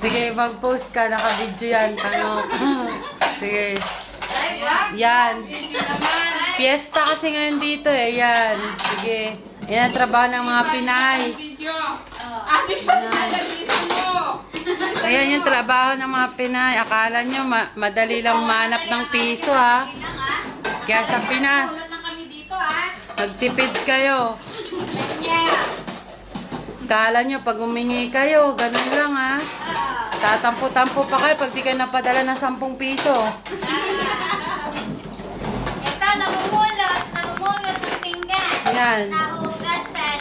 Sige, mag-post ka. Naka-video yan. Ano? Sige. Yan. Fiesta kasi ngayon dito eh. Yan. Sige. Yan ang trabaho ng mga Pinay. Ayan yung trabaho ng mga Pinay. Akala nyo madali lang manap ng piso ha. Kaya sa Pinas, magtipid kayo. Akala nyo pag humingi kayo, ganun lang ha. Tatampo-tampo pa kayo pag di kayo napadala ng 10 piso. Ito, namumulot ng pinggan. Yan. Nahugasan.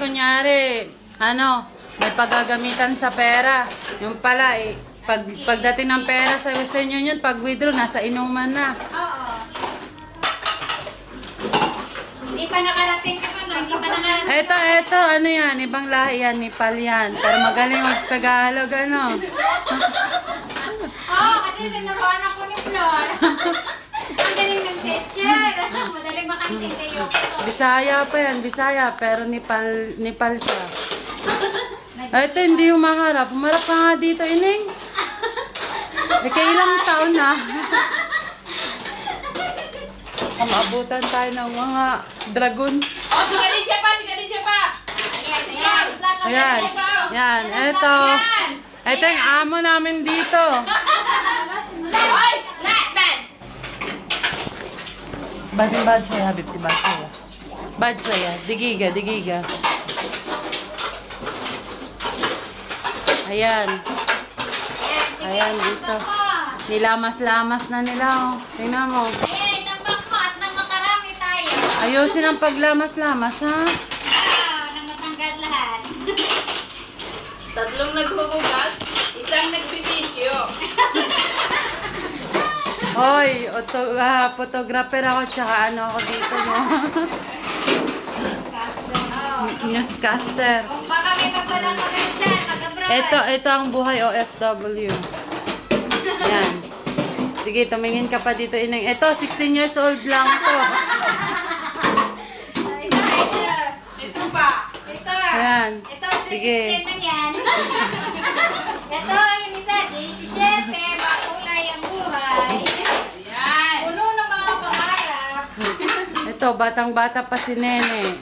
Kunyari, ano, may paggagamitan sa pera. Yung pala, pagdating ng pera sa Western Union, pag withdraw, nasa inuman na. Oo. Hindi pa nakarating ka pa, no? Hindi pa nakarating. Ito, ano yan, ibang lahi yan, Nepal yan. Pero magaling mag-Tagalog, ano. Oo, kasi sinuruan ako ni Flor. Ang galing ng teacher. Madaling makanting kayo. Bisaya pa yan, Bisaya, pero Nepal siya. Ito, hindi humaharap. Humarap ka nga dito, Ining. Ilang taon na. Maabutan tayo ng mga dragon. Oh, si Kadisha pa! Ayan, yan, ito. Ito yung amo namin dito. Hoy! Bad! Bad siya, habib, bad siya. Bad siya, digiga. Ayan. Ayan, dito. Nilamas-lamas na nila, oh. Tingnan mo. Ayan, itambak mo at nang makarami tayo. Ayusin ang paglamas-lamas, ha? Nang matanggal lahat. Tatlong naghuhugas, isang nagbibisyo. Hoy, photographer ako, tsaka ano ako dito, no? Newscaster. Kung baka may pagbalang maganda dyan, mag-abroad. Ito ang buhay OFW. Ayan. Sige, tumingin ka pa dito, Ineng. Ito, 16 years old lang to. Ito pa. Ito. Ayan. Ito, Sige. 16 lang yan. Ito, yung isa, 17. Makulay ang buhay. Yan. Puno ng mga pangarap. Ito, batang-bata pa si Nene.